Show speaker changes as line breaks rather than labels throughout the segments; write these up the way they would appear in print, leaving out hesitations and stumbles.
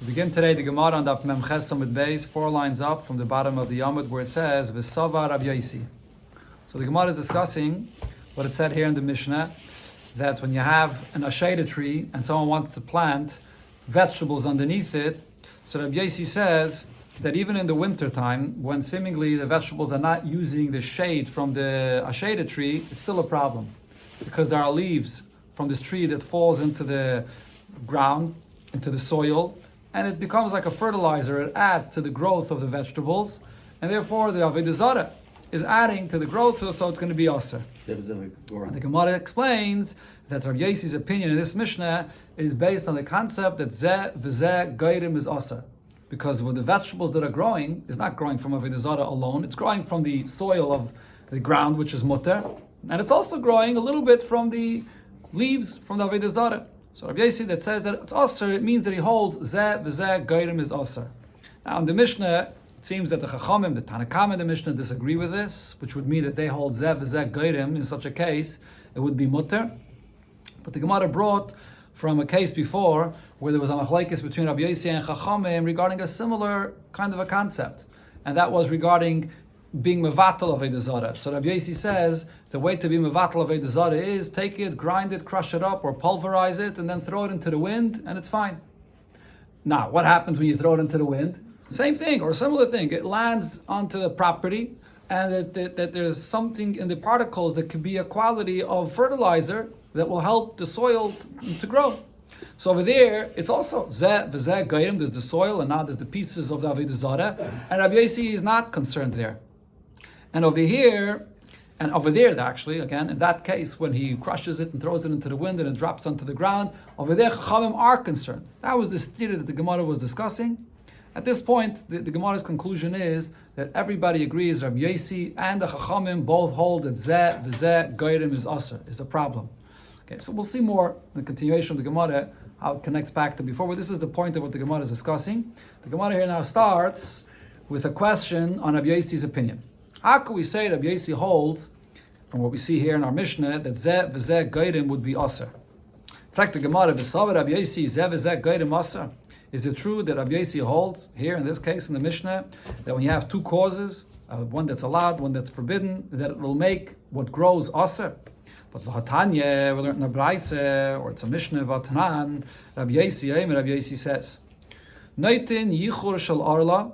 We begin today the Gemara on Daf Mem Ches Amud Beis, 4 lines up from the bottom of the Yamud, where it says V'sava Rav Yosi. So the Gemara is discussing what it said here in the Mishnah, that when you have an asheda tree and someone wants to plant vegetables underneath it, so Rav Yosi says that even in the winter time, when seemingly the vegetables are not using the shade from the asheda tree, it's still a problem, because there are leaves from this tree that falls into the ground, into the soil, and it becomes like a fertilizer. It adds to the growth of the vegetables, and therefore the Avoda Zara is adding to the growth, so it's going to be aser. The Gemara explains that Rav Yosi's opinion in this Mishnah is based on the concept that zeh v'zeh gairim is aser, because with the vegetables that are growing is not growing from Avoda Zara alone; it's growing from the soil of the ground, which is mutter, and it's also growing a little bit from the leaves from the Avoda Zara. So Rabbi Yosi that says that it's aser, it means that he holds zeh v'zeh gairim is aser. Now in the Mishnah, it seems that the Chachamim, the Tanakam in the Mishnah disagree with this, which would mean that they hold zeh v'zeh gairim. In such a case, it would be mutter. But the Gemara brought from a case before where there was a machlekes between Rabbi Yosi and Chachamim regarding a similar kind of a concept, and that was regarding being mevatel of Avoda Zara. So Rabbi Yosi says the way to be mevatel of Avoda Zara is take it, grind it, crush it up, or pulverize it, and then throw it into the wind, and it's fine. Now, what happens when you throw it into the wind? Same thing, or a similar thing. It lands onto the property, and that there's something in the particles that could be a quality of fertilizer that will help the soil to grow. So over there, it's also zeh v'zeh gairim. There's the soil, and now there's the pieces of the Avoda Zara, and Rabbi Yosi is not concerned there. And over here, and over there, actually, again, in that case, when he crushes it and throws it into the wind and it drops onto the ground, over there, Chachamim are concerned. That was the stira that the Gemara was discussing. At this point, the Gemara's conclusion is that everybody agrees, Rabbi Yosi and the Chachamim both hold that zeh v'zeh gairim is aser, is a problem. Okay, so we'll see more in the continuation of the Gemara, how it connects back to before, but this is the point of what the Gemara is discussing. The Gemara here now starts with a question on Rabbi Yosi's opinion. How can we say Rabbi Yosi holds, from what we see here in our Mishnah, that zeh v'zeh gairim would be aser? In fact, the Gemara, v'sava Rabbi Yosi zeh v'zeh gairim aser. Is it true that Rabbi Yosi holds, here in this case in the Mishnah, that when you have two causes, one that's allowed, one that's forbidden, that it will make what grows aser? But v'hatanya, we learned in the Braise, or it's a Mishnah v'atanan, Rabbi Yosi says, Noitin yichur shel arla,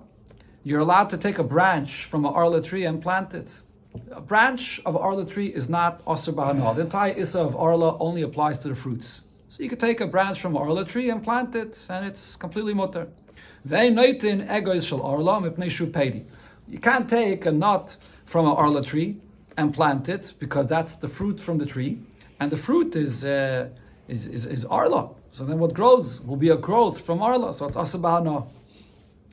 you're allowed to take a branch from an arla tree and plant it. A branch of arla tree is not aser b'hana. The entire issa of arla only applies to the fruits. So you could take a branch from an arla tree and plant it, and it's completely mutter. You can't take a nut from an arla tree and plant it, because that's the fruit from the tree, and the fruit is arla. So then what grows will be a growth from arla. So it's aser b'hana.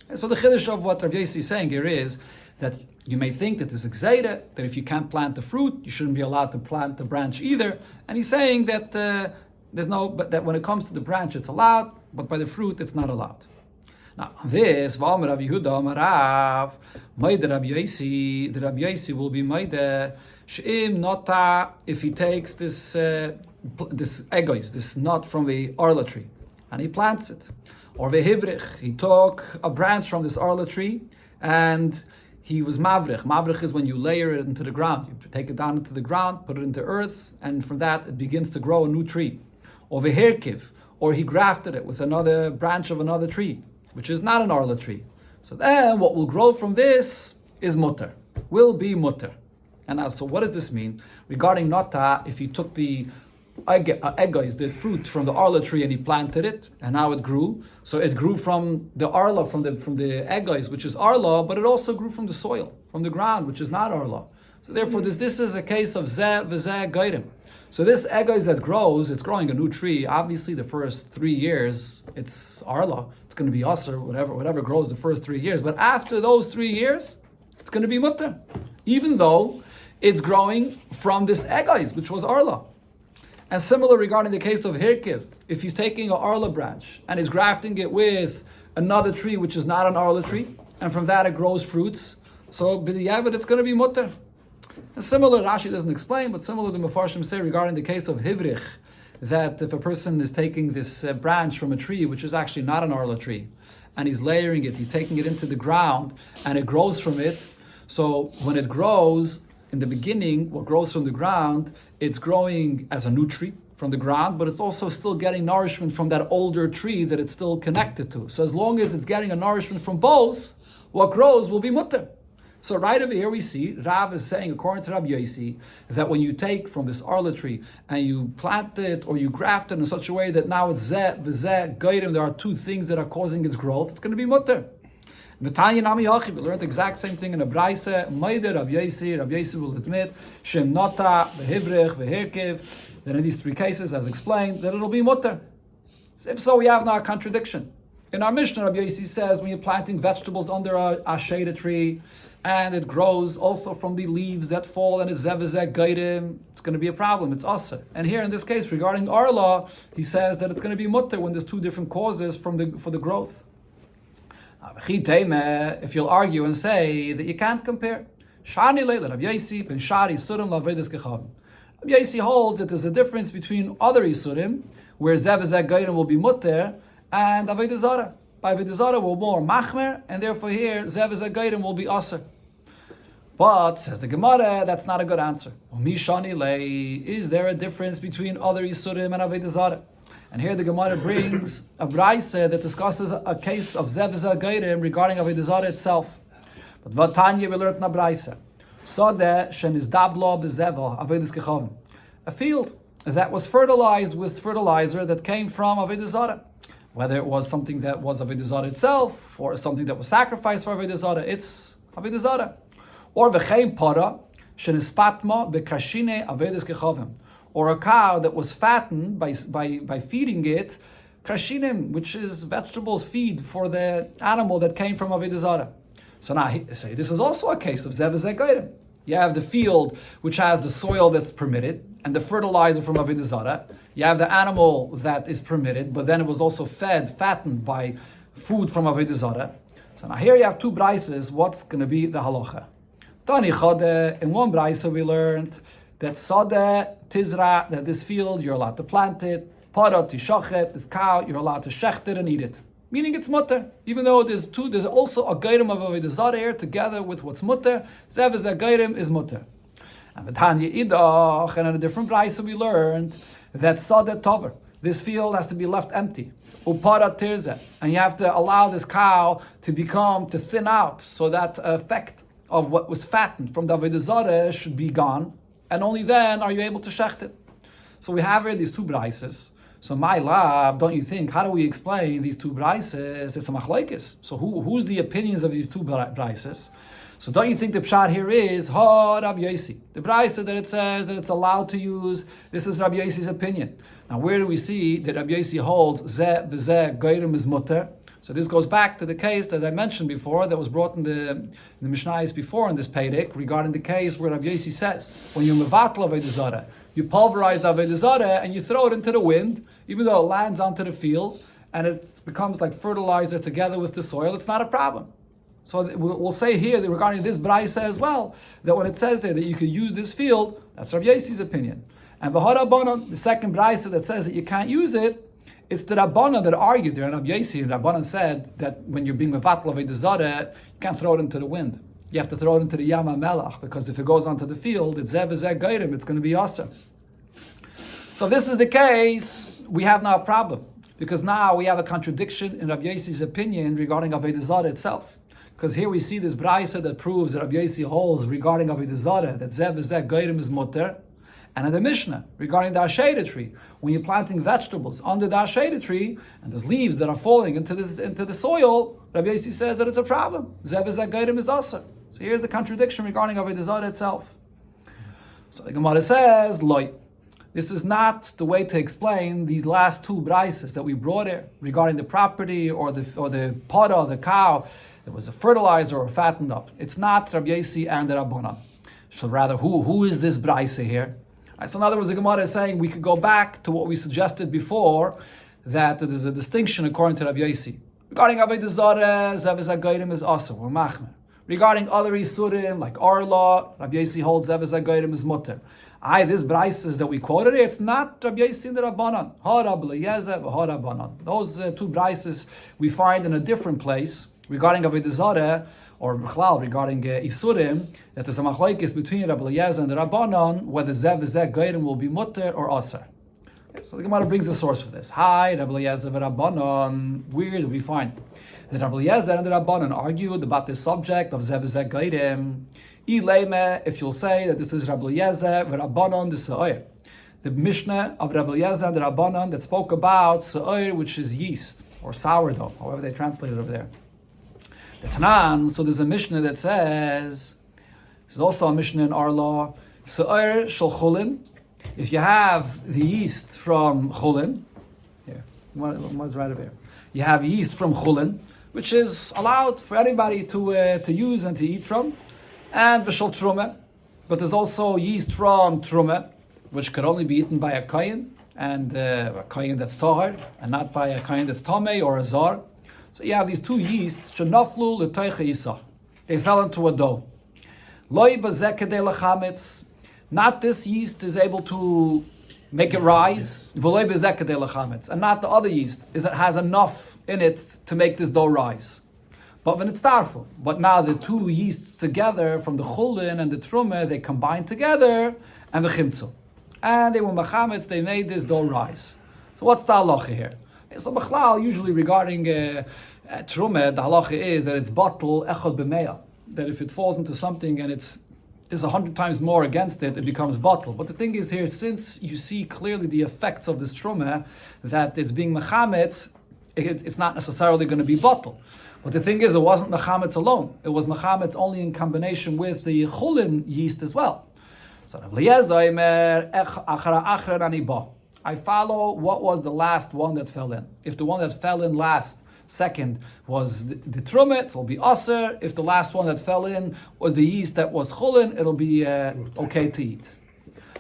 And so the chiddush of what Rabbi Yosi is saying here is that you may think that there's a gzeira, that if you can't plant the fruit, you shouldn't be allowed to plant the branch either. And he's saying that but that when it comes to the branch it's allowed, but by the fruit it's not allowed. Now on this, V'amar Rav Yehuda Amar Rav, Maida Rabbi Yosi, the Rabbi Yosi will be Maida She'im Nota, if he takes this egois, this nut from the arla tree, and he plants it. Or vehivrich, he took a branch from this arla tree and he was mavrich. Mavrich is when you layer it into the ground. You take it down into the ground, put it into earth, and from that it begins to grow a new tree. Or veherkiv, or he grafted it with another branch of another tree, which is not an arla tree. So then what will grow from this is mutter, will be mutter. And now, so what does this mean? Regarding nota, if he took the is the fruit from the arla tree and he planted it, and now it grew. So it grew from the arla, from the egos, which is arla, but it also grew from the soil, from the ground, which is not arla. So therefore, this is a case of zeh v'zeh gairim. So this egos that grows, it's growing a new tree. Obviously, the first 3 years, it's arla. It's going to be aser, whatever grows the first 3 years. But after those 3 years, it's going to be mutter, even though it's growing from this egos, which was arla. And similar regarding the case of hirkiv, if he's taking an arla branch and is grafting it with another tree which is not an arla tree, and from that it grows fruits, so b'diavad it's going to be mutter. And similar, Rashi doesn't explain, but similar to Mefarshim say regarding the case of hivrich, that if a person is taking this branch from a tree, which is actually not an arla tree, and he's layering it, he's taking it into the ground, and it grows from it. So when it grows, in the beginning, what grows from the ground, it's growing as a new tree from the ground, but it's also still getting nourishment from that older tree that it's still connected to. So as long as it's getting a nourishment from both, what grows will be mutter. So right over here we see Rav is saying, according to Rabbi Yosi, that when you take from this arla tree and you plant it or you graft it in such a way that now it's zeh, v'zeh, gairim, there are two things that are causing its growth, it's going to be mutter. V'tanya nami hachi, we learned the exact same thing in a braise. Meider Rabbi Yosi will admit, Shem nota, v'hivrich, v'hirkiv, that in these three cases, as explained, that it'll be mutter. So if so, we have now a contradiction. In our Mishnah, Rabbi Yosi says, when you're planting vegetables under a shade tree, and it grows also from the leaves that fall, and it's zevazek gaidim, it's going to be a problem, it's aser. And here in this case, regarding arla, he says that it's going to be mutter when there's two different causes for the growth. If you'll argue and say that you can't compare, Rabbi Yosi holds that there's a difference between other isurim, where zevazek gaidim will be mutter, and Avoda Zara. By Avoda Zara will more machmer, and therefore here zevazek gaidim will be aser. But, says the Gemara, that's not a good answer. Is there a difference between other Yisurim and Avoda Zara? And here the Gemara brings a braise that discusses a case of zevazek gaidim regarding Avoda Zara itself. But Vatanya we learned in a braise. Sodeh shenizdablo bezeva Avodas kechavim. A field that was fertilized with fertilizer that came from Avoda Zara. Whether it was something that was Avoda Zara itself, or something that was sacrificed for Avoda Zara, it's Avoda Zara. Or v'chein para shenispatma bekashine Avodas kechavim. Or a cow that was fattened by feeding it kashinim, which is vegetables feed for the animal that came from Avoda Zara. So now, say this is also a case of zevazek gaidim. You have the field which has the soil that's permitted and the fertilizer from Avoda Zara. You have the animal that is permitted, but then it was also fattened by food from Avoda Zara. So now here you have two brises. What's going to be the halacha? Tani chode, in one brise we learned that sadeh tizra, that this field you're allowed to plant it, para tishachet, this cow you're allowed to shecht it and eat it. Meaning it's mutter, even though there's also a gairim of Avoda Zara here together with what's mutter. Zevazek gairim is mutter. And Tanya idach, and in a different brise we learned that sadeh tover, this field has to be left empty. Upara tirza, and you have to allow this cow to thin out, so that effect of what was fattened from the Avoda Zara should be gone, and only then are you able to shecht it. So we have here these two brises. So my lab, don't you think, how do we explain these two brises? It's a machlokes. So who's the opinions of these two brises? So don't you think the pshat here is Rabbi Yosi? The brisa that it says that it's allowed to use, this is Rabbi Yosi's opinion. Now where do we see that Rabbi Yosi holds zeh v'zeh gairim is mutter? So this goes back to the case that I mentioned before, that was brought in the Mishnayos before in this Pedic, regarding the case where Rabbi Yosi says, when you mevatl Avoda Zara, you pulverize the Avoda Zara and you throw it into the wind, even though it lands onto the field, and it becomes like fertilizer together with the soil, it's not a problem. So we'll say here that regarding this brisa as well, that when it says there that you could use this field, that's Rabbi Yosi's opinion. And the second brisa that says that you can't use it, it's the Rabbanan that argued there, and Rabbi Yosi and Rabbanan said that when you're being mevatl Avoda Zara, you can't throw it into the wind. You have to throw it into the Yam HaMelach, because if it goes onto the field, it's zevazek gairim, it's going to be awesome. So this is the case, we have now a problem, because now we have a contradiction in Rabbi Yosi's opinion regarding Avoda Zara itself. Because here we see this brisa that proves that Rabbi Yosi holds regarding Avoda Zara that zevazek gairim is mutter, and in the Mishnah regarding the Asheda tree, when you're planting vegetables under the Asheda tree and there's leaves that are falling into the soil, Rabbi Yosi says that it's a problem. Zevazek gairim is also. So here's the contradiction regarding Avoda Zara itself. So the Gemara says, Loi. This is not the way to explain these last two brises that we brought here regarding the property or the pada, the cow that was a fertilizer or fattened up. It's not Rabbi Yosi and the Rabbanan. So rather, who is this brise here? Right, so in other words, the Gemara is saying we could go back to what we suggested before, that there's a distinction according to Rabbi Yosi. Regarding Avoda Zara, zevazek gairim is also, or machmer. Regarding other isurim like arla, Rabbi Yosi holds zevazek gairim is mutter. This brises that we quoted here, it's not Rabbi Yossi and the Rabbanan. Ha Rabbi Eliezer, ha Rabbanan. Those two brises we find in a different place regarding Avoda Zara, or B'chlal, regarding Isurim, that there's a machlokes between Rabbi Eliezer and the Rabbanan, whether Zeh v'Zeh Geirim will be mutter or aser. So the Gemara brings the source for this. Hi, Rabbi Eliezer v'Rabbanan. Where do we find that Rabbi Eliezer and the Rabbanan argued about this subject of Zeh v'Zeh Geirim? If you'll say that this is Rabbi Eliezer v'Rabbanan the Sa'ir, the Mishnah of Rabbi Eliezer and the Rabbanan that spoke about Sa'ir, which is yeast or sourdough, however they translate it over there. The Tanan, so there's a Mishnah that says, this is also a Mishnah in our law, Sa'ir shel chulin. If you have the yeast from chulin, here, what's right over here? You have yeast from chulin, which is allowed for anybody to use and to eat from, and v'shel truma. But there's also yeast from truma, which could only be eaten by a kohen, and a kohen that's tahar, and not by a kohen that's tamei or a zar. So you have these two yeasts, shenaflu l'toicha yisa. They fell into a dough. Loi bazeh kedei lachametz. Not this yeast is able to make it rise, and not the other yeast is it has enough in it to make this dough rise. But when it's tarful, but now the two yeasts together from the chulin and the truma, they combined together and the chimtzu, and they were machametz. They made this dough rise. So what's the halacha here? So b'chlal, usually regarding truma, the halacha is that it's batel echad b'meya, that if it falls into something and there's 100 times more against it, it becomes batel. But the thing is here, since you see clearly the effects of this truma, that it's being mechametz, it's not necessarily going to be batel. But the thing is, it wasn't mechametz alone. It was mechametz only in combination with the chulin yeast as well. So I follow what was the last one that fell in. If the one that fell in second was the truma, it'll be aser. If the last one that fell in was the yeast that was chulin, it'll be okay to eat.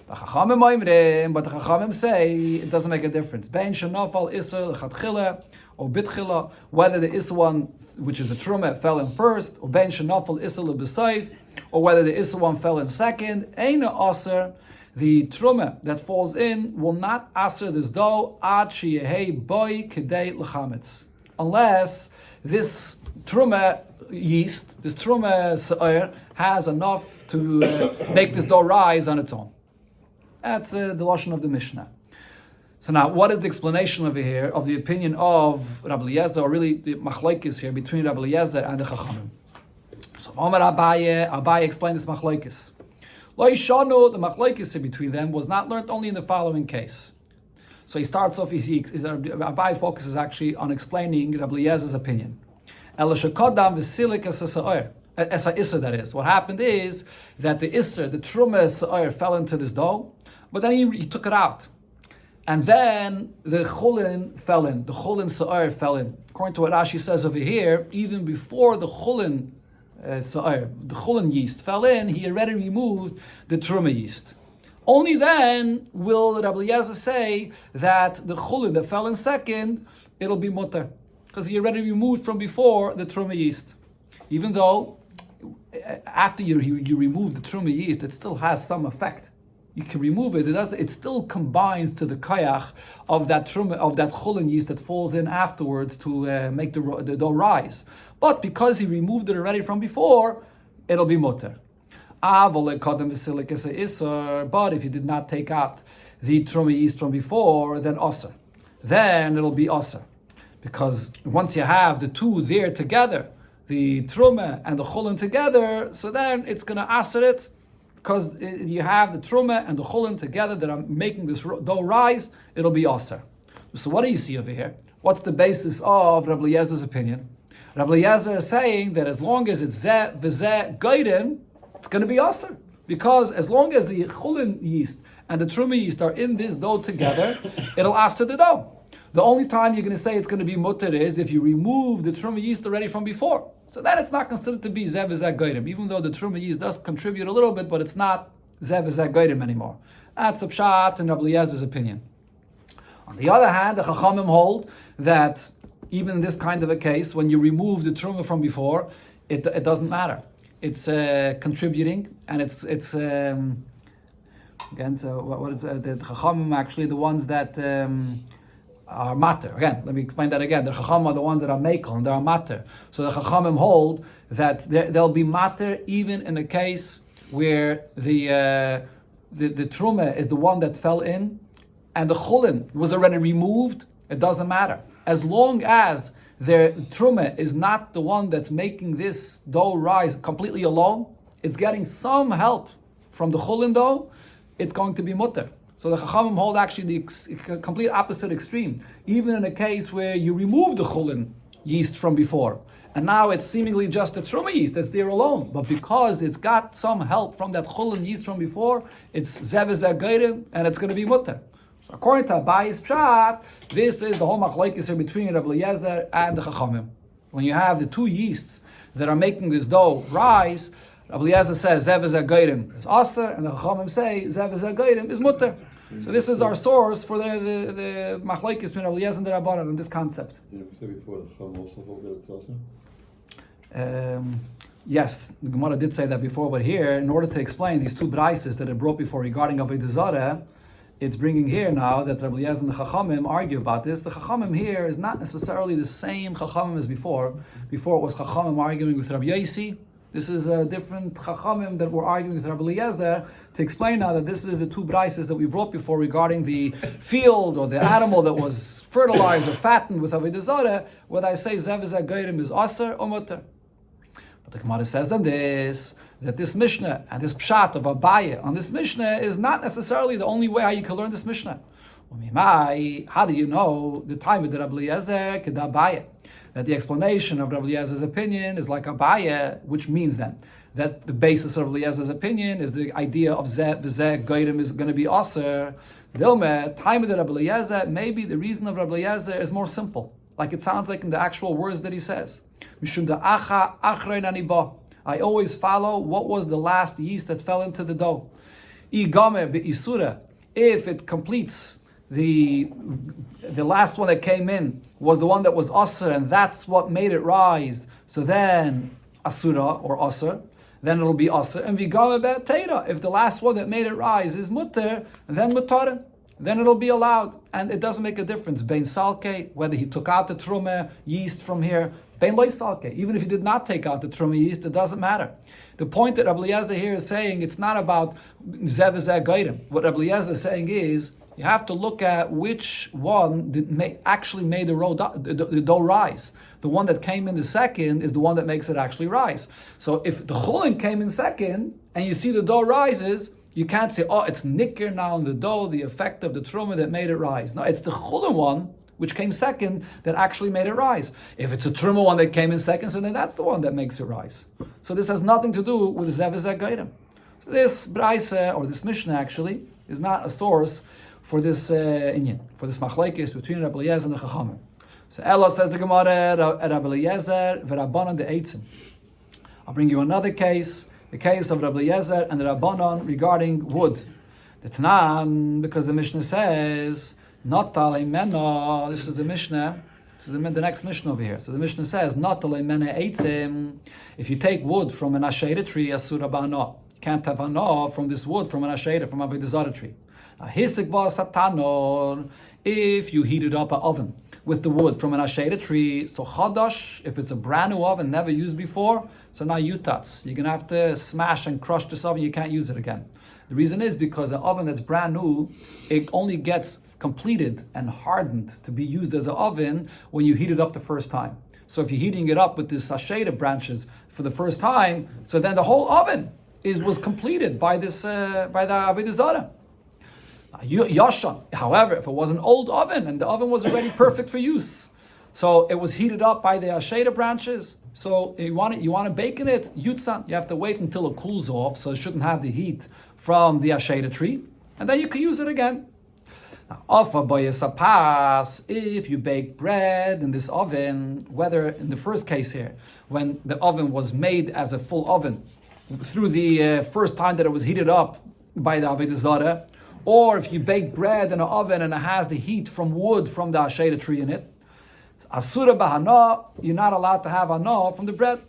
But the Chachamim say it doesn't make a difference. Bein shenafal iser l'chatchila or bitchila, whether the iser one, which is the truma, fell in first, or bein shenafal iser l'b'seif, or whether the iser one fell in second. Eina aser. The truma that falls in will not aser this dough ad sheyehei boy kedei l'chametz, unless this truma yeast, this truma sa'ir, has enough to make this dough rise on its own. That's the lashon of the Mishnah. So now, what is the explanation over here of the opinion of Rabbi Eliezer, or really the machlokes here between Rabbi Eliezer and the Chachamim? So Omar Abaye explained this machlokes. Lo yishanu, the machlokes between them was not learned only in the following case. So he starts off, Abai focuses actually on explaining Rabbi Eliezer's opinion. That is. What happened is that the isra, the truma sa'ir, fell into this dough, but then he took it out. And then the chulin fell in. The chulin sa'ir fell in. According to what Rashi says over here, even before the chulin sa'ir, the chulin yeast fell in, he already removed the truma yeast. Only then will Rabbi Eliezer say that the chulin that fell in second, it'll be mutter, because he already removed from before the truma yeast. Even though after you remove the truma yeast, it still has some effect. You can remove it; it still combines to the koyach of that truma, of that chulin yeast that falls in afterwards to make the dough rise. But because he removed it already from before, it'll be mutter. But if you did not take out the truma yeast from before, then aser. Then it'll be aser. Because once you have the two there together, the truma and the chulin together, so then it's going to aser it, because you have the truma and the chulin together that are making this dough rise, it'll be aser. So what do you see over here? What's the basis of Rabbi Eliezer's opinion? Rabbi Eliezer is saying that as long as it's zeh v'zeh geirim, it's going to be aser, because as long as the chulin yeast and the truma yeast are in this dough together, it'll aser the dough. The only time you're going to say it's going to be mutter is if you remove the truma yeast already from before. So then it's not considered to be zeh v'zeh geirim, even though the truma yeast does contribute a little bit, but it's not zeh v'zeh geirim anymore. That's a pshat in Rabbi Eliezer's opinion. On the other hand, the Chachamim hold that even in this kind of a case, when you remove the truma from before, it doesn't matter. It's contributing, and it's Again, so what is the Chachamim actually the ones that are matter? Again, let me explain that again. The Chachamim are the ones that are mekel and they are matter. So the Chachamim hold that they'll be matter even in a case where the truma is the one that fell in, and the chulin was already removed. It doesn't matter as long as the truma is not the one that's making this dough rise completely alone. It's getting some help from the chulin dough. It's going to be mutter. So the Chachamim hold actually the complete opposite extreme. Even in a case where you remove the chulin yeast from before, and now it's seemingly just a truma yeast that's there alone, but because it's got some help from that chulin yeast from before, it's zevez agayrim, and it's going to be mutter. So according to Abayi's pshat, this is the whole machlokes here between Rabbi Eliezer and the Chachamim. When you have the two yeasts that are making this dough rise, Rabbi Eliezer says zevez agayrim is aser, and the Chachamim say zevez agayrim is mutter. So this is our source for the machlokes between Rabbi Eliezer and the Rabbanan in this concept. Yes, the Gemara did say that before, but here, in order to explain these two braises that it brought before regarding Avoda Zara, it's bringing here now that Rabbi Eliezer and the Chachamim argue about this. The Chachamim here is not necessarily the same Chachamim as before. Before it was Chachamim arguing with Rabbi Yosi. This is a different Chachamim that were arguing with Rabbi Eliezer to explain now that this is the two braises that we brought before regarding the field or the animal that was fertilized or fattened with Avoda Zara. What I say, zevez agayrim is aser or mutter. But the Gemara says on this, that this Mishnah and this Pshat of Abaye on this Mishnah is not necessarily the only way how you can learn this Mishnah. How do you know the time of the Rabbi Eliezer ked Abaye? That the explanation of Rabbi Eliezer's opinion is like Abaye, which means then that the basis of Rabbi Eliezer's opinion is the idea of Zeh v'Zeh Goyim is going to be Aser. Dilma, time of the Rabbi Eliezer, maybe the reason of Rabbi Eliezer is more simple, like it sounds like in the actual words that he says. I always follow what was the last yeast that fell into the dough. If it completes the last one that came in was the one that was aser, and that's what made it rise. So then asura or aser, then it'll be aser. And vigame be'teira. If the last one that made it rise is mutter, then mutar, then it'll be allowed. And it doesn't make a difference. Bein salke, whether he took out the truma yeast from here. Bein loy salke, even if he did not take out the truma yeast, it doesn't matter. The point that Rabbi Eliezer here is saying, it's not about zevez agayrim. What Rabbi Eliezer is saying is, you have to look at which one actually made the dough rise. The one that came in the second is the one that makes it actually rise. So if the chulin came in second, and you see the dough rises, you can't say, oh, it's nicker now in the dough, the effect of the truma that made it rise. No, it's the chulin one, which came second, that actually made it rise. If it's a truma one that came in second, so then that's the one that makes it rise. So this has nothing to do with zevez agayrim. So this braise, or this Mishnah actually, is not a source for this inyan, for this machlekes between Rabbi Eliezer and the Chachamim. So Ella says the Gemara, Rabbi Eliezer v'Rabbanan de'etzim. I'll bring you another case, the case of Rabbi Eliezer and the Rabbanan regarding wood. The Tanan, because the Mishnah says, not talemena. This is the Mishnah. This is the next Mishnah over here. So the Mishnah says, not talemena eitzim. If you take wood from an ashera tree, asura ba'ano. You can't have ano from this wood from an ashera, from a Avoda Zara tree. If you heated up an oven with the wood from an ashera tree, so chadash, if it's a brand new oven, never used before, so now yutats. You're going to have to smash and crush this oven, you can't use it again. The reason is because an oven that's brand new, it only gets completed and hardened to be used as an oven when you heat it up the first time. So if you're heating it up with this ashera branches for the first time, so then the whole oven was completed by the Avoda Zara. Yashan. However, if it was an old oven and the oven was already perfect for use, so it was heated up by the ashera branches, so you want to bake in it, yutzan, you have to wait until it cools off, so it shouldn't have the heat from the ashera tree, and then you can use it again. Now, if you bake bread in this oven, whether in the first case here, when the oven was made as a full oven, through the first time that it was heated up by the Avoda Zara, or if you bake bread in an oven and it has the heat from wood from the ashera tree in it, asura bahana, you're not allowed to have hana from the bread.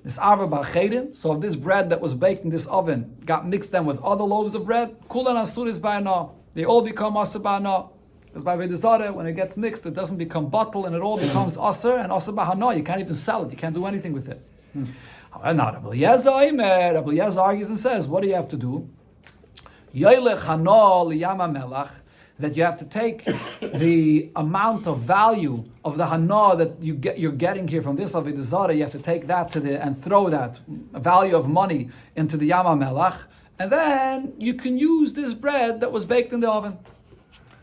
So if this bread that was baked in this oven got mixed then with other loaves of bread, kulan asuris ba'ana. They all become aser ba'ana. Because by Avoda Zara, when it gets mixed, it doesn't become bottle and it all becomes aser and aser ba'ana. You can't even sell it. You can't do anything with it. Now, Rabbi Eliezer argues and says, what do you have to do? That you have to take the amount of value of the hana that you're getting here from this Avoda Zara, you have to take that and throw that value of money into the Yam HaMelach, and then you can use this bread that was baked in the oven.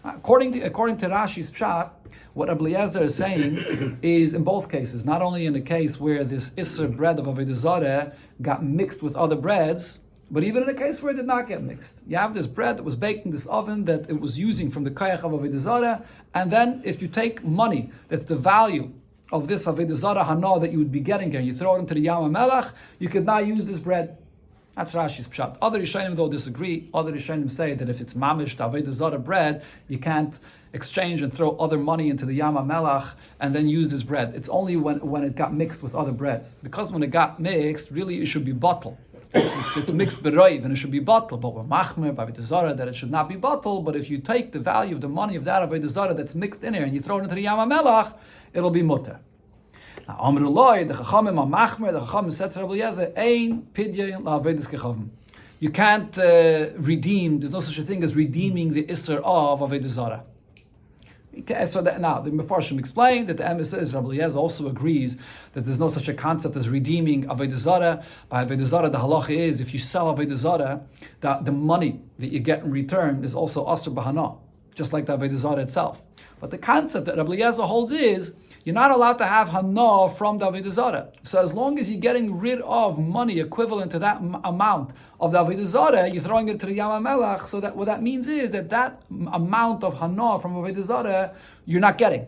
According to Rashi's Pshat, what Rabbi Eliezer is saying is in both cases, not only in the case where this Isser bread of Avoda Zara got mixed with other breads, but even in a case where it did not get mixed. You have this bread that was baked in this oven that it was using from the koyach of Avoda Zara, and then if you take money, that's the value of this Avoda Zara hana that you would be getting here, and you throw it into the Yam HaMelach, you could not use this bread. That's Rashi's pshat. Other Rishonim though disagree. Other Rishonim say that if it's mamish, the Avoda Zara bread, you can't exchange and throw other money into the Yam HaMelach and then use this bread. It's only when it got mixed with other breads. Because when it got mixed, really it should be bottled. It's mixed beroiv and it should be bottled, but we're machmer by Avoda Zara that it should not be bottled. But if you take the value of the money of that Avoda Zara that's mixed in here and you throw it into the Yam HaMelach, it'll be mutter. Now, Amrullah, the Chachamim are machmer. The Chachamim said to Rabbi Eliezer, "Ein pidyon la'avedas kechavim." You can't redeem. There's no such a thing as redeeming the Isser of Avoda Zara. So that, now the Mefarshim explained that the emes is Rabbi Eliezer also agrees that there's no such a concept as redeeming Avoda Zara. By Avoda Zara, the halacha is if you sell Avoda Zara, the money that you get in return is also aser b'hana, just like the Avoda Zara itself. But the concept that Rabbi Eliezer holds is you're not allowed to have hana from the Avoda Zara. So as long as you're getting rid of money equivalent to that amount of the Avoda Zara, you're throwing it to the Yam HaMelach, so that what that means is that amount of hana from Avoda Zara, you're not getting.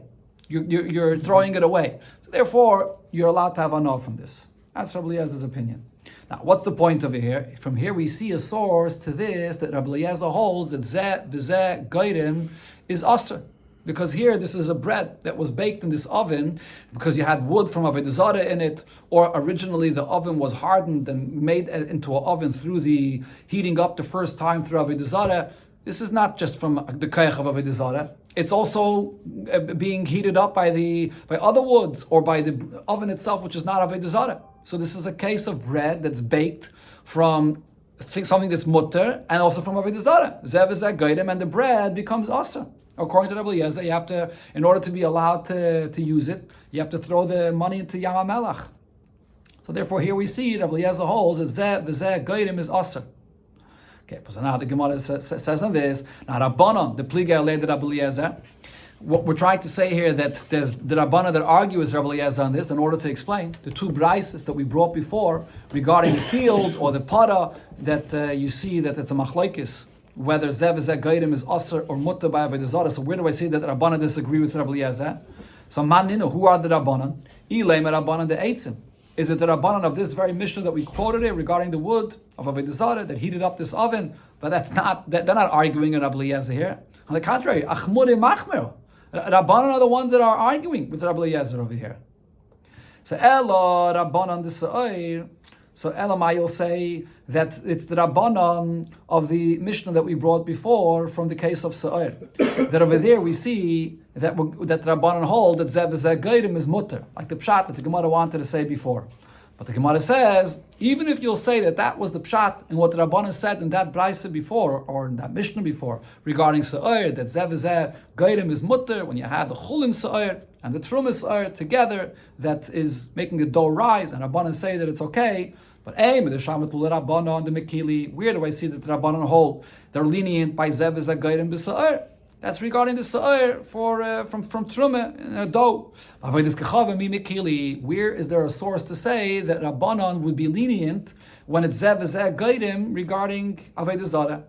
You're throwing it away. So therefore, you're allowed to have hana from this. That's Rabbi Eliezer's opinion. Now, what's the point over here? From here we see a source to this that Rabbi Eliezer holds that zeh v'zeh gairim is aser. Because here, this is a bread that was baked in this oven because you had wood from Avoda Zara in it, or originally the oven was hardened and made into an oven through the heating up the first time through Avoda Zara. This is not just from the koyach of Avoda Zara. It's also being heated up by other woods or by the oven itself, which is not Avoda Zara. So this is a case of bread that's baked from something that's mutter and also from Avoda Zara. Zev v'zeh gaidim, and the bread becomes aser. According to Rabbi Eliezer, you have to, in order to be allowed to use it, you have to throw the money into Yam HaMelach. So therefore, here we see Rabbi Eliezer holds that zeh v'zeh gairim is aser. Okay, so now the Gemara says on this, now Rabbanon, the pliga led Rabbi Eliezer. What we're trying to say here that there's the Rabbanon that argue with Rabbi Eliezer on this in order to explain the two brises that we brought before regarding the field or the para that you see that it's a machlokes, whether zev v'zeh gairim is aser or mutter by Avoda Zara. So where do I see that the Rabbanan disagree with Rabbi Eliezer? So maninu, who are the Rabbanan? Ilay Rabbanan the eitzim. Is it the Rabbanan of this very Mishnah that we quoted here regarding the wood of Avoda Zara that heated up this oven? But that's not, they're not arguing with Rabbi Eliezer here. On the contrary, achmure machmer. Rabbanan are the ones that are arguing with Rabbi Eliezer over here. So Ela Rabbanan the Sa'ir. So Elamai will say that it's the Rabbanan of the Mishnah that we brought before from the case of Sa'ir. That over there we see that Rabbanan hold that Zev v'zeh gairim is mutter, like the pshat that the Gemara wanted to say before. But the Gemara says, even if you'll say that was the pshat and what the Rabbanan said in that brisa before, or in that Mishnah before, regarding Sa'ir, that Zev v'zeh gairim is mutter, when you had the Chulin Sa'ir and the Truma Sa'ir together, that is making the dough rise, and Rabbanan say that it's okay. But where do I see that the Rabbanan hold? They're lenient by Zev v'zeh gairim b'Sa'ir. That's regarding the Sa'ir from Truma in a dough. Where is there a source to say that Rabbanan would be lenient when it's Zev v'zeh gairim regarding Avoda Zara?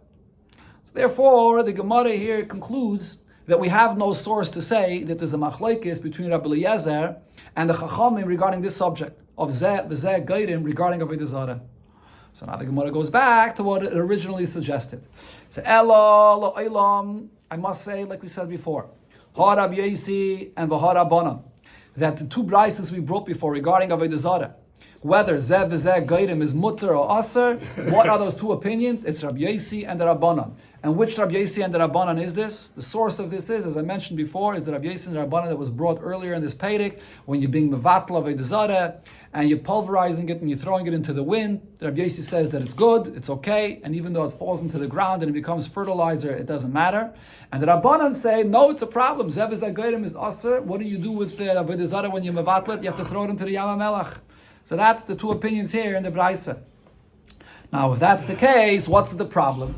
So therefore, the Gemara here concludes that we have no source to say that there's a machlokes between Rabbi Eliezer and the Chachamim regarding this subject of Zeh v'zeh gairim regarding Avoda Zara. So now the Gemara goes back to what it originally suggested. So Ela lo'olam, I must say, like we said before, Ha Rabbi Yosi and V'ha Rabbanan, that the two brises we brought before regarding Avoda Zara, whether Zev V'Zeh Gaidim is mutter or aser. What are those two opinions? It's Rabbi Yosi and the Rabbanan. And which Rabbi Yosi and the Rabbanan is this? The source of this is, as I mentioned before, is the Rabbi Yosi and the Rabbanan that was brought earlier in this Pedic, when you're being mevatl Avoda Zara, and you're pulverizing it and you're throwing it into the wind. The Rabbi Yosi says that it's good, it's okay, and even though it falls into the ground and it becomes fertilizer, it doesn't matter. And the Rabbanan say, no, it's a problem. Zev V'Zeh Gaidim is aser. What do you do with Avoda Zara when you mevatl it? You have to throw it into the Yam HaMelech. So that's the two opinions here in the Braisa. Now, if that's the case, what's the problem?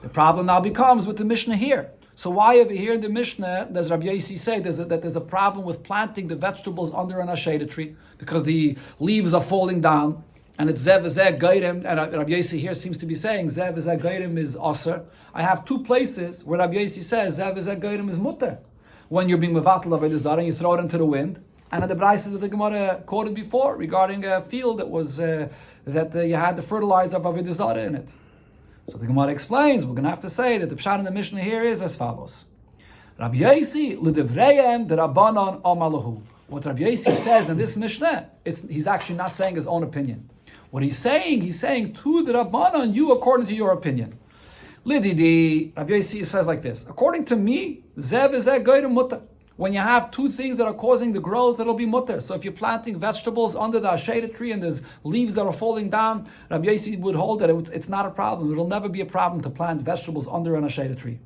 The problem now becomes with the Mishnah here. So why over here in the Mishnah does Rabbi Yosi say that there's a problem with planting the vegetables under an asheda tree because the leaves are falling down and it's Zev V'Zeh Gaidim, and Rabbi Yosi here seems to be saying Zev V'Zeh Gaidim is aser. I have two places where Rabbi Yosi says Zev V'Zeh Gaidim is mutter. When you're being mevatel Avoda Zara and you throw it into the wind. And in the Braisa that the Gemara quoted before regarding a field that was you had the fertilizer of Avoda Zara in it. So the Gemara explains, we're going to have to say that the pshat in the Mishnah here is as follows. Rabbi Yosi l'divrayim the Rabbanan amalahu. What Rabbi Yosi says in this Mishnah, he's actually not saying his own opinion. What he's saying to the Rabbanan, you according to your opinion. Lididi, Rabbi Yosi says like this, according to me, Zev V'Zeh Gaidim mutter. When you have two things that are causing the growth, it'll be mutter. So if you're planting vegetables under the asheda tree and there's leaves that are falling down, Rabbi Yosi would hold that it's not a problem. It'll never be a problem to plant vegetables under an asheda tree.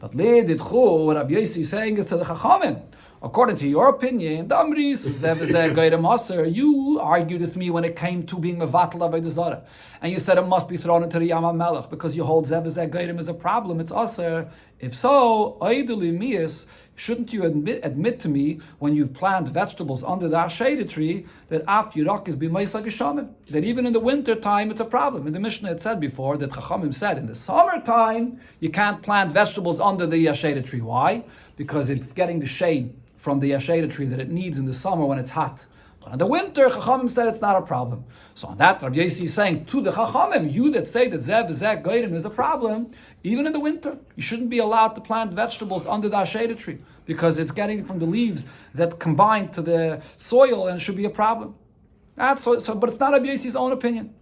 But what Rabbi Yosi is saying is to the Chachamim. According to your opinion, you argued with me when it came to being mevatl Avoda Zara, and you said it must be thrown into the Yam HaMelech because you hold Zev V'Zeh Gaidim is a problem. It's aser. If so, shouldn't you admit to me when you've planted vegetables under the asheda tree that af yirak is b'meisa geshamim, that even in the winter time it's a problem? In the Mishnah it said before that Chachamim said in the summertime you can't plant vegetables under the asheda tree. Why? Because it's getting the shade from the asheda tree that it needs in the summer when it's hot. But in the winter, Chachamim said it's not a problem. So on that, Rabbi Yosi is saying to the Chachamim, you that say that Zev V'Zeh Gaidim is a problem, even in the winter, you shouldn't be allowed to plant vegetables under the asheda tree because it's getting from the leaves that combine to the soil and it should be a problem. But it's not Rabbi Yosi's own opinion.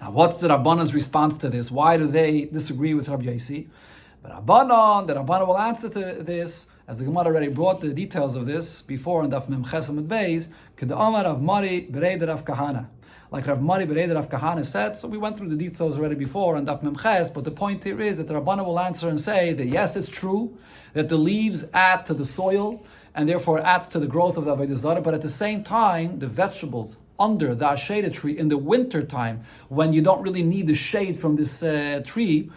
Now, what's the Rabbanan's response to this? Why do they disagree with Rabbi Yosi? But the Rabbanan will answer to this, as the Gemara already brought the details of this before in Daf Mem Ches Amud Beis, Ked'amar Rav Mari Bereid Rav Kahana. Like Rav Mari Bereid Rav Kahana said, so we went through the details already before in Daf Mem Ches, but the point here is that the Rabbanan will answer and say that yes, it's true that the leaves add to the soil and therefore adds to the growth of the Avoda Zara, but at the same time, the vegetables under the asheda tree in the winter time, when you don't really need the shade from this tree,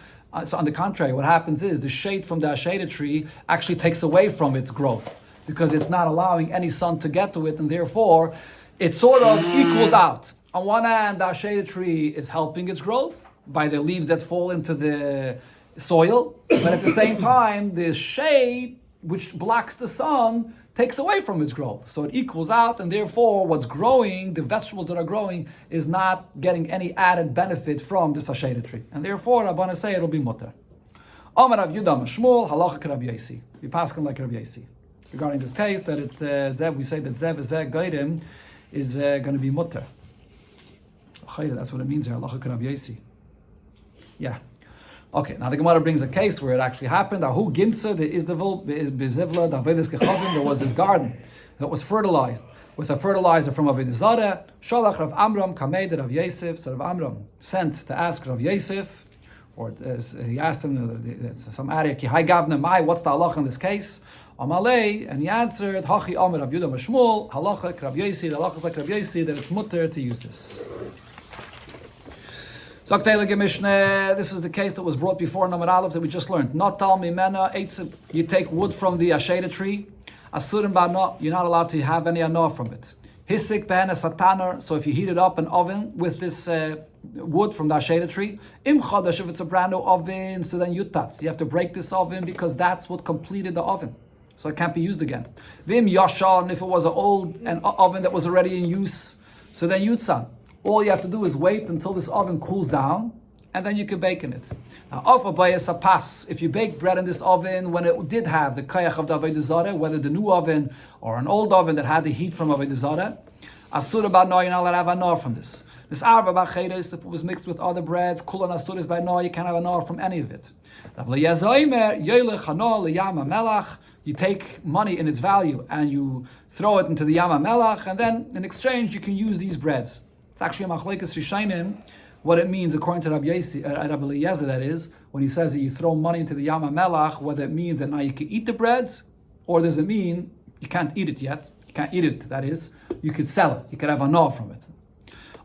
so on the contrary, what happens is the shade from the asheda tree actually takes away from its growth because it's not allowing any sun to get to it, and therefore it sort of equals out. On one hand, the asheda tree is helping its growth by the leaves that fall into the soil, but at the same time, the shade which blocks the sun takes away from its growth. So it equals out, and therefore what's growing, the vegetables that are growing, is not getting any added benefit from this asheda tree. And therefore, Rabbanan say it'll be mutter. Amar Rav Yudah Shmuel, halacha Rabbi Yosi. We pass him like Rabbi Yosi. Regarding this case, that we say that Zev V'Zeh Gaidim is going to be mutter. That's what it means here, halacha Rabbi Yosi. Yeah. Okay, now the Gemara brings a case where it actually happened. Ahu Ginsa, the Izdavil, Bezivla, Davedes Kechavim, there was this garden that was fertilized with a fertilizer from Avoda Zara. Shalach Rav Amram, Kamed Rav Yosef. So Rav Amram sent to ask Rav Yosef, or he asked him, some area, Ki Hai Gavna Mai, what's the halacha in this case? Amalei, and he answered, Hachi Amar Rav Yudah Shmuel, halacha Rav Yosi, the halacha is like Rav Yosi, that it's mutter to use this. This is the case that was brought before in Amar Aleph that we just learned. Not tal mimena eitzim. You take wood from the asheda tree. Asurim ba'no. You're not allowed to have any anoah from it. Hisik behen sataner. So if you heat it up in oven with this wood from the asheda tree, im chadash, if it's a brand new oven, so then yutatz. You have to break this oven because that's what completed the oven. So it can't be used again. Vim yashan, if it was an oven that was already in use, so then yutzan. All you have to do is wait until this oven cools down, and then you can bake in it. Now, if you bake bread in this oven when it did have the kayach of the Avoda Zara, whether the new oven or an old oven that had the heat from Avoda Zara, Asura ba'no, you're not allowed to have anor from this. This arba ba'cheres, if it was mixed with other breads, kulan asuras ba'no, you can't have anor from any of it. You take money in its value and you throw it into the Yam HaMelach, and then in exchange you can use these breads. It's actually a machlekes rishonim what it means according to Rabbi Eliezer, that is, when he says that you throw money into the Yam HaMelach, whether it means that now you can eat the breads, or does it mean you can't eat it yet? You can't eat it, that is, you could sell it, you could have anor from it.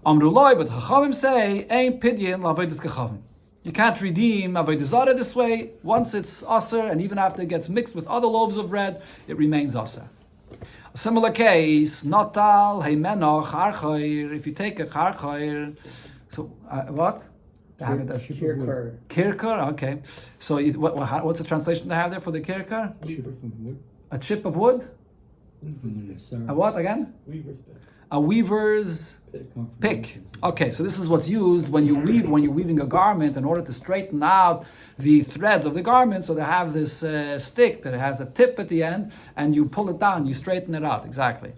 Amrullah, but Chachamim say, Ein pidyin l'avodas kachavim. You can't redeem Avoda Zara this way. Once it's aser, and even after it gets mixed with other loaves of bread, it remains aser. A similar case, Natal, Heimenoch, Charchoir. If you take a Charchoir, so what?
Kirkar.
Kirkar, okay. So what's the translation to have there for the Kirkar? A chip of wood? A what again? A weaver's pick. Okay, so this is what's used when you're weaving a garment in order to straighten out the threads of the garment. So they have this stick that has a tip at the end, and you pull it down, you straighten it out. Exactly.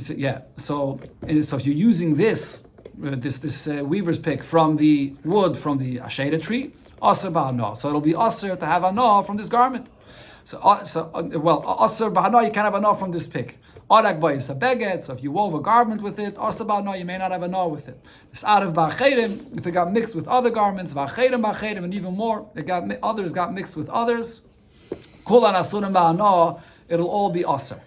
Yeah. So if you're using this weaver's pick from the wood from the ashera tree, aser ba'ano. So it'll be aser to have ano from this garment. So aser ba'ano, you can't have ano from this pick. Arak bayis beget. So if you wove a garment with it, aser ba'ano, you may not have ano with it. This arav ba'cherim, if it got mixed with other garments, ba'cherim, and even more, others got mixed with others. Kulan asurim ba'ano, it'll all be aser.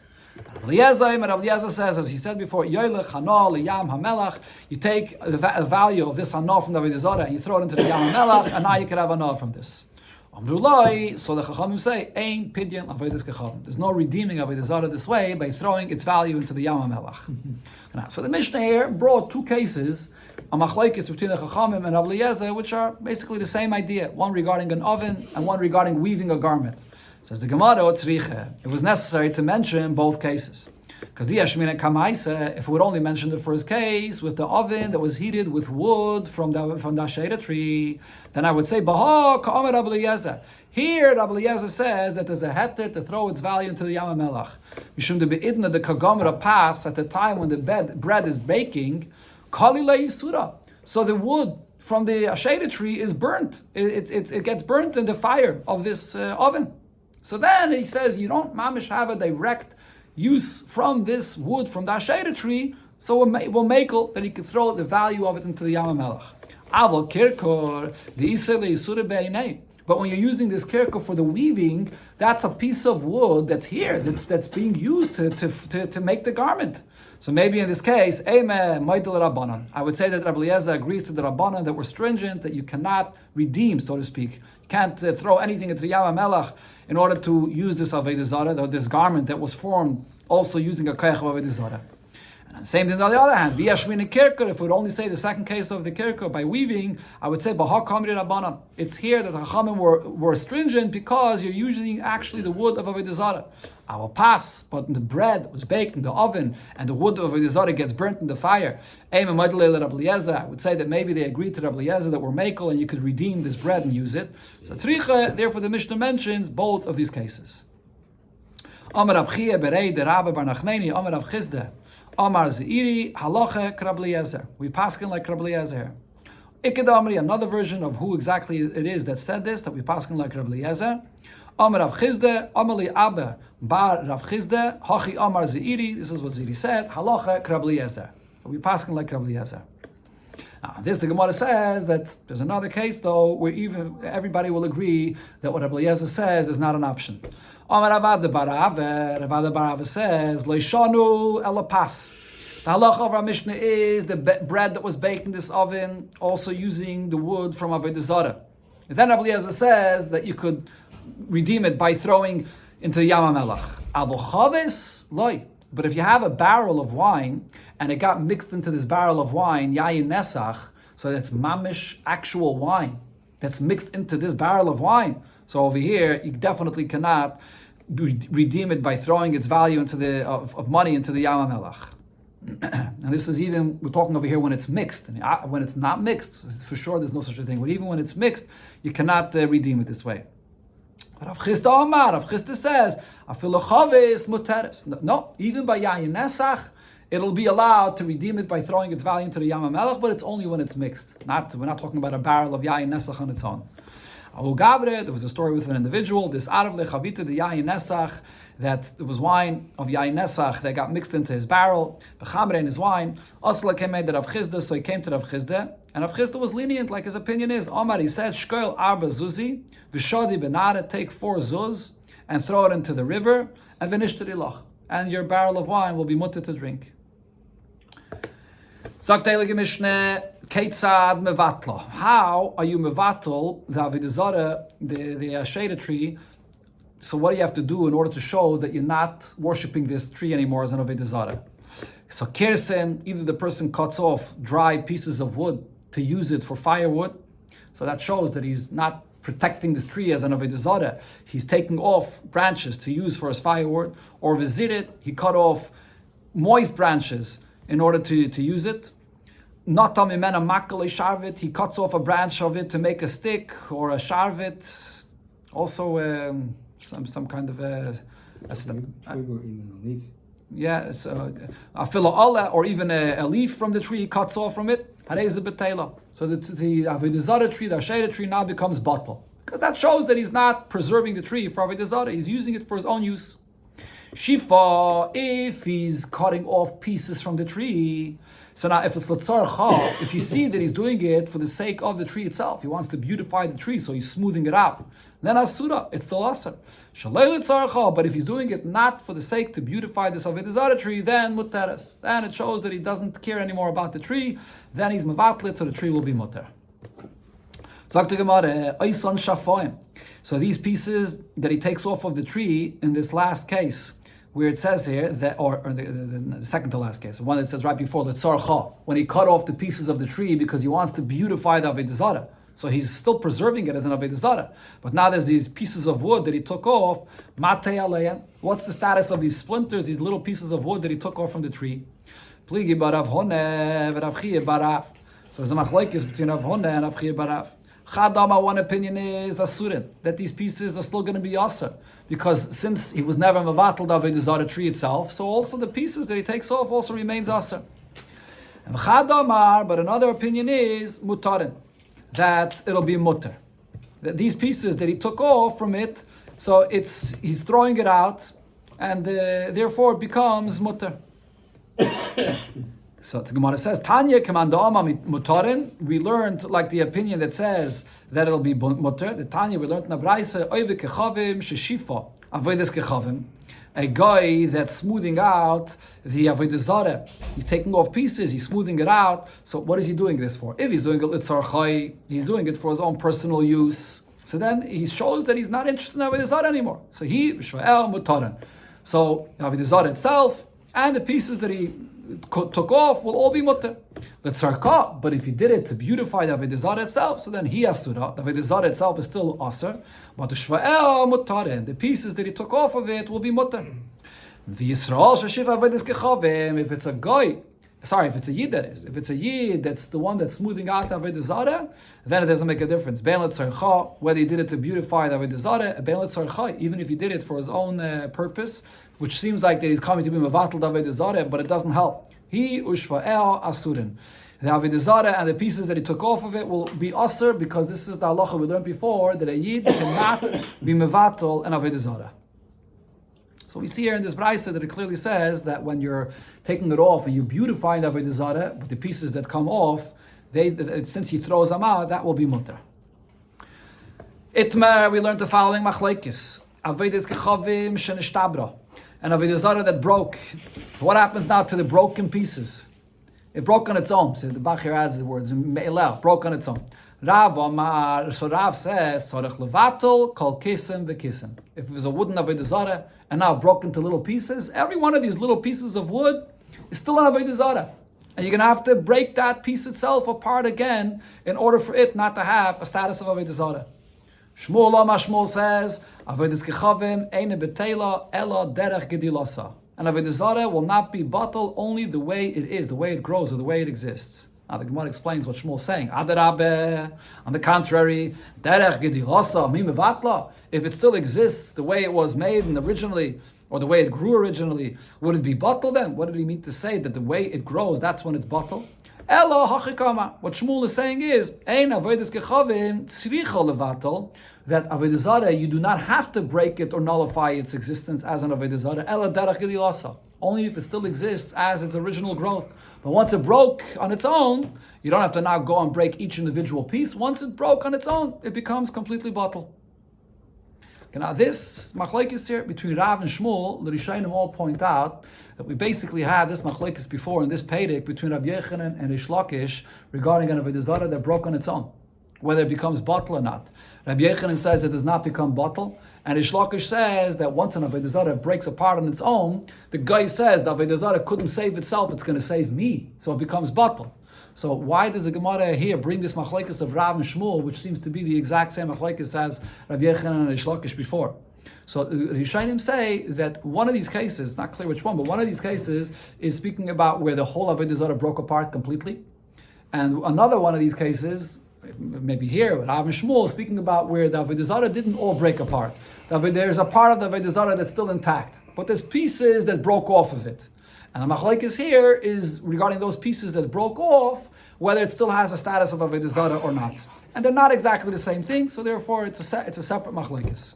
Rabbi Eliezer says, as he said before, Yoylech Hano Yam HaMelach. You take the value of this Hano from the Avoda Zara and you throw it into the Yam HaMelach, and now you can have Hano from this. Amrullah, so the Chachamim say, Ein pidyon avodas kachavim. There's no redeeming Avoda Zara this way by throwing its value into the Yam HaMelach. So the Mishnah here brought two cases, a machlekes between the Chachamim and Rabbi Eliezer, which are basically the same idea. One regarding an oven and one regarding weaving a garment. Says the Gemara, it was necessary to mention both cases. Because the Yashmina Kamaisa, if we would only mention the first case with the oven that was heated with wood from the Ashera tree, then I would say, Baha Ka'amar Rabbi Eliezer. Here, Rabbi Eliezer says that there's a heter to throw its value into the Yam HaMelach. Mishum de be'idna the Kagamra pass at the time when the bread is baking, Kalila Yisura. So the wood from the Ashera tree is burnt. It gets burnt in the fire of this oven. So then he says you don't mamish have a direct use from this wood from the Ashera tree, so it will make that he could throw the value of it into the Yam HaMelach. Aval kirkor the isele isure beinei. But when you're using this kirkor for the weaving, that's a piece of wood that's here, that's being used to make the garment. So maybe in this case, I would say that Rabbi Eliezer agrees to the Rabbanan that we're stringent, that you cannot redeem, so to speak. You can't throw anything into the Yam HaMelach in order to use this Avoda Zara, or this garment that was formed also using a koyach of Avoda Zara. And the same thing on the other hand, V'yashmin kirkor, if we would only say the second case of the kirkor by weaving, I would say Baha Kamri Rabbanan. It's here that the Chachamim were stringent because you're using actually the wood of Avoda Zara. I will pass, but the bread was baked in the oven and the wood of Avoda Zara gets burnt in the fire. I would say that maybe they agreed to Rabbi Eliezer that we're makel and you could redeem this bread and use it. So tzricha, therefore the Mishnah mentions both of these cases. Amar Rav Chia berei de Rabbi bar Nachmeni, Amar Rav Chizda, Amar Zeiri halacha Rabbi Eliezer. We paskin like Rabbi Eliezer. Iked Amri, another version of who exactly it is that said this, that we paskin like Rabbi Eliezer. Amar Rav Chizda, Amali Abba bar Rav Chizda, Hachi Amar Zeiri. This is what Zeiri said. Halacha Rabbi Eliezer. We paskin like Rabbi Eliezer. Now, this the Gemara says that there's another case though where even everybody will agree that what Rabbi Eliezer says is not an option. Amar Avoda Barava says Leishanu elapas. The halacha of our Mishnah is the bread that was baked in this oven, also using the wood from Avoda Zara. And then Rabbi Eliezer says that you could redeem it by throwing into the Yam HaMelach. Avochaves loy. But if you have a barrel of wine and it got mixed into this barrel of wine, yayin nesach, so that's mamish actual wine that's mixed into this barrel of wine. So over here, you definitely cannot redeem it by throwing its value into of money into the Yam HaMelach. And this is even, we're talking over here when it's mixed. When it's not mixed, for sure there's no such a thing. But even when it's mixed, you cannot redeem it this way. But Rav Chisda says, no, even by Yayin Nesach, it'll be allowed to redeem it by throwing its value into the Yam HaMelech, but it's only when it's mixed. We're not talking about a barrel of Yayin Nesach on its own. There was a story with an individual, this Arav Lechavita, the Yayin Nesach, that there was wine of Yayin Nesach that got mixed into his barrel, B'chamre in his wine. Asla came made Rav Chizda, so he came to Rav Chizda, and Rav Chizda was lenient, like his opinion is. Omar, he said, Shkoil Arba Zuzi, V'shadi Benara, take 4 zuz, and throw it into the river, and V'nishtari Lach, and your barrel of wine will be mutter to drink. Sagt der Heilige Mishneh, Keitzad mevatla. How are you mevatel the Avoda Zara, the shade tree? So what do you have to do in order to show that you're not worshipping this tree anymore as an Avoda Zara? So kirsen, either the person cuts off dry pieces of wood to use it for firewood, so that shows that he's not protecting this tree as an Avoda Zara. He's taking off branches to use for his firewood, or vizirit, he cut off moist branches in order to use it. Natam imena makale sharvit, he cuts off a branch of it to make a stick or a sharvit, also some kind of a yeah, it's a fila or even a leaf from the tree he cuts off from it. So the Avoda Zara tree, the Asherah tree now becomes batal, because that shows that he's not preserving the tree for Avoda Zara, he's using it for his own use. Shifa, if he's cutting off pieces from the tree, so now if it's Latzar, if you see that he's doing it for the sake of the tree itself, he wants to beautify the tree, so he's smoothing it out, then Asura, it's still Asur. Shalei Latzar, but if he's doing it not for the sake to beautify this Avoda Zara tree, then Muteres. Then it shows that he doesn't care anymore about the tree, then he's Mavatlit, so the tree will be Muter. So these pieces that he takes off of the tree in this last case, where it says here that, or the second to last case, the one that says right before the tzarcha, when he cut off the pieces of the tree because he wants to beautify the Avoda Zara, so he's still preserving it as an Avoda Zara. But now there's these pieces of wood that he took off. Matei aleya. What's the status of these splinters, these little pieces of wood that he took off from the tree? Pligi barav honeh v'Rav Chiya barav. So there's a machlokes between Rav Honeh and Rav Chiya barav. Chadama, one opinion is asurin, that these pieces are still going to be asur, because since he was never mevatel the Avoda Zara tree itself, so also the pieces that he takes off also remains asur. And chadamar, but another opinion is mutarin, that it'll be mutter, that these pieces that he took off from it, so he's throwing it out, and therefore it becomes mutter. So the Gemara says, Tanya Kamandama Mutarin, we learned like the opinion that says that it'll be mutter. The Tanya we learned Nabraisa Oive Kechavim Sheshifa Avodas Kechavim. A guy that's smoothing out the Avoda Zara. He's taking off pieces, he's smoothing it out. So what is he doing this for? If he's doing it litzarchai, he's doing it for his own personal use. So then he shows that he's not interested in Avoda Zara anymore. So he Shva'el Mutarin. So Avoda Zara itself and the pieces that he took off will all be mutter. But if he did it to beautify the Avoda Zara itself, so then he asura. The Avoda Zara itself is still asur, but the shva'el mutarin, the pieces that he took off of it will be mutter. The Yisrael sheshiv avodas kechavim. If it's a guy, if it's a yid, that is. If it's a yid that's the one that's smoothing out the Avoda Zara, then it doesn't make a difference. Ben letzarcha, whether he did it to beautify the Avoda Zara, ben letzarcha, even if he did it for his own purpose, which seems like that he's coming to be mevatel the Avoda Zara, but it doesn't help. He ushva'el asurin. The Avoda Zara and the pieces that he took off of it will be asur, because this is the halacha we learned before, that a yid cannot be mevatel an Avoda Zara. So we see here in this brayso that it clearly says that when you're taking it off and you beautify the Avoda Zara, but the pieces that come off, since he throws them out, that will be mutter. Itmer, we learned the following machlokes. Avodas kechavim shenishtabra. And Avoda Zara that broke. What happens now to the broken pieces? It broke on its own. So the Bachir adds the words, broke on its own. So Rav says, Sarech levatel kol kisim v'kisim. If it was a wooden Avoda Zara and now broke into little pieces, every one of these little pieces of wood is still an Avoda Zara. And you're going to have to break that piece itself apart again in order for it not to have a status of Avoda Zara. Shmuel says, Avodas kechavim eine betela ela derech gedilasa. And Avoda Zara will not be batal, only the way it is, the way it grows, or the way it exists. Now the Gemara explains what Shmuel is saying. Adarabe, on the contrary, derech gedilasa mi mevatla. If it still exists the way it was made and originally, or the way it grew originally, would it be batal then? What did he mean to say that the way it grows, that's when it's batal? Elo hachikama. What Shmuel is saying is, Ein avodas kechavim tzricha levatal, that Avoda Zara, you do not have to break it or nullify its existence as an Avoda Zara, ela derech gedilasa. Only if it still exists as its original growth. But once it broke on its own, you don't have to now go and break each individual piece. Once it broke on its own, it becomes completely batal. Okay, now this machlekes here between Rav and Shmuel, the Rishonim all point out that we basically had this machlekes before in this Pedic between Rabbi Yechanan and Rish Lakish regarding an Avoda Zara that broke on its own, whether it becomes batal or not. Rabbi Yechanan says it does not become batal, and Rish Lakish says that once an Avoda Zara breaks apart on its own, the guy says the Avoda Zara couldn't save itself, it's going to save me, so it becomes batal. So why does the Gemara here bring this machlekes of Rav and Shmuel, which seems to be the exact same machlekes as Rabbi Yechanan and Rish Lakish before? So Rishonim say that one of these cases, it's not clear which one, but one of these cases is speaking about where the whole Avoda Zara broke apart completely, and another one of these cases, maybe here, Rav and Shmuel, speaking about where the Avoda Zara didn't all break apart. There's a part of the Avoda Zara that's still intact, but there's pieces that broke off of it. And the machlekes here is regarding those pieces that broke off, whether it still has a status of Avoda Zara or not. And they're not exactly the same thing, so therefore it's a separate machlekes.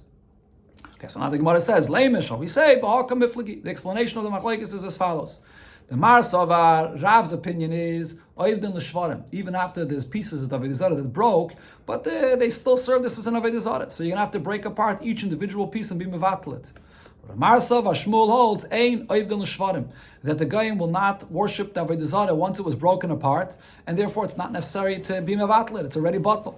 Okay, so now the Gemara says, Leimesh, shall we say, B'hakam miflagi. The explanation of the machlekes is as follows. The Mar Savar, Rav's opinion is, Oivdin l'shvarim, even after there's pieces of Avoda Zara that broke, but they still serve this as an Avoda Zara. So you're going to have to break apart each individual piece and be mevatlet. Mar Savar, Shmuel holds, Ein Oivdin l'shvarim, that the Goyim will not worship the Avoda Zara once it was broken apart, and therefore it's not necessary to be mevatlet, it's already batal.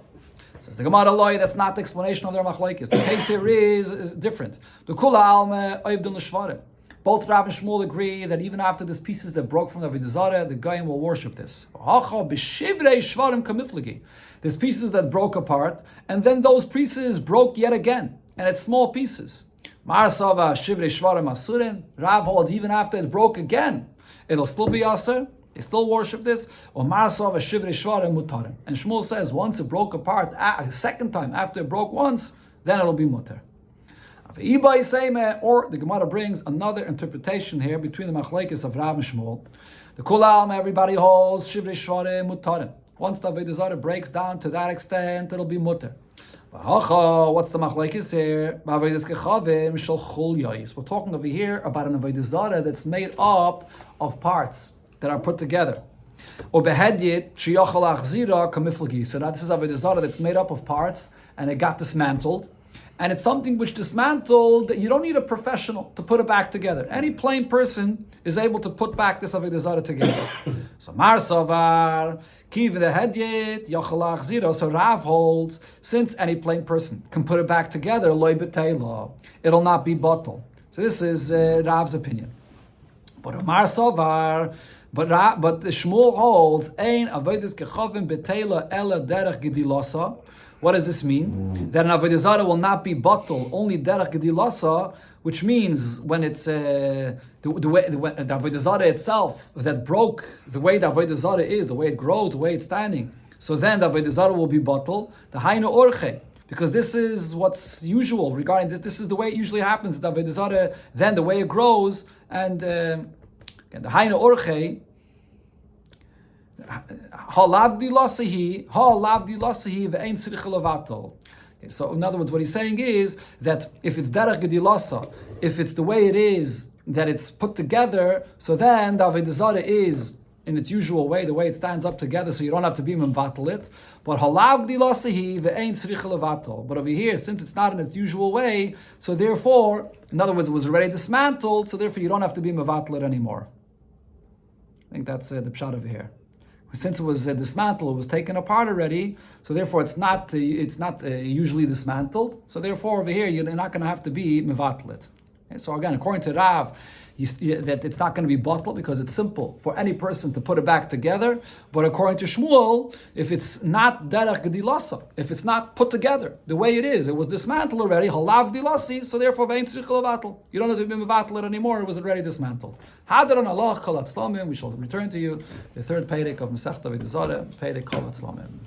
Says the Gemara Loi, that's not the explanation of their machlekes. The case here is different. The Kula Alme Oivdin l'shvarim. Both Rav and Shmuel agree that even after these pieces that broke from the Avoda Zara, the Goyim will worship this. There's pieces that broke apart, and then those pieces broke yet again, and it's small pieces. Rav holds even after it broke again, it'll still be aser. They still worship this. And Shmuel says once it broke apart a second time after it broke once, then it'll be mutar. Or the Gemara brings another interpretation here between the machlekes of Rav and Shmuel. The Kulam, everybody holds Shivrei Shvarim Mutarim. Once the Avoda Zara breaks down to that extent, it'll be mutar. What's the machlekes here? We're talking over here about an Avoda Zara that's made up of parts that are put together. So now this is Avoda Zara that's made up of parts and it got dismantled. And it's something which dismantled that you don't need a professional to put it back together. Any plain person is able to put back this Avoda Zara together. So Mar Savar, Kiv the Hedyet, Yachalach Zira. So Rav holds, since any plain person can put it back together, Loi B'Teila, it'll not be batal. So this is Rav's opinion. But Mar Savar, but Shmuel holds, Ein Avodas Kechavim B'Teila Ela Derech Gedilasa. What does this mean? That an Avoda Zara will not be batal, only derech gedilasa, which means when it's the Avoda Zara itself that broke, the way the Avoda Zara is, the way it grows, the way it's standing. So then the Avoda Zara will be batal. The hainu orche, because this is what's usual regarding this. This is the way it usually happens. The Avoda Zara, then the way it grows, and the hainu orche. So in other words, what he's saying is that if it's derech gedilasa, if it's the way it is, that it's put together, so then the Avoda Zara is in its usual way, the way it stands up together, so you don't have to be mevatel it. But but over here, since it's not in its usual way, so therefore, in other words, it was already dismantled, so therefore you don't have to be mevatel it anymore. I think that's the pshat over here. Since it was dismantled, it was taken apart already, so therefore it's not usually dismantled. So therefore over here you're not going to have to be mevatlet. Okay, so again, according to Rav, that it's not going to be batal because it's simple for any person to put it back together. But according to Shmuel, if it's not derech gedilasa, if it's not put together the way it is, it was dismantled already, halav dilasi, so therefore vein tzrich levatel. You don't have to be mevatel it anymore, it was already dismantled. Hadron Allah kol atzlamim, we shall return to you the third Pedic of Masechta Avoda Zara, Pedic kol atzlamim.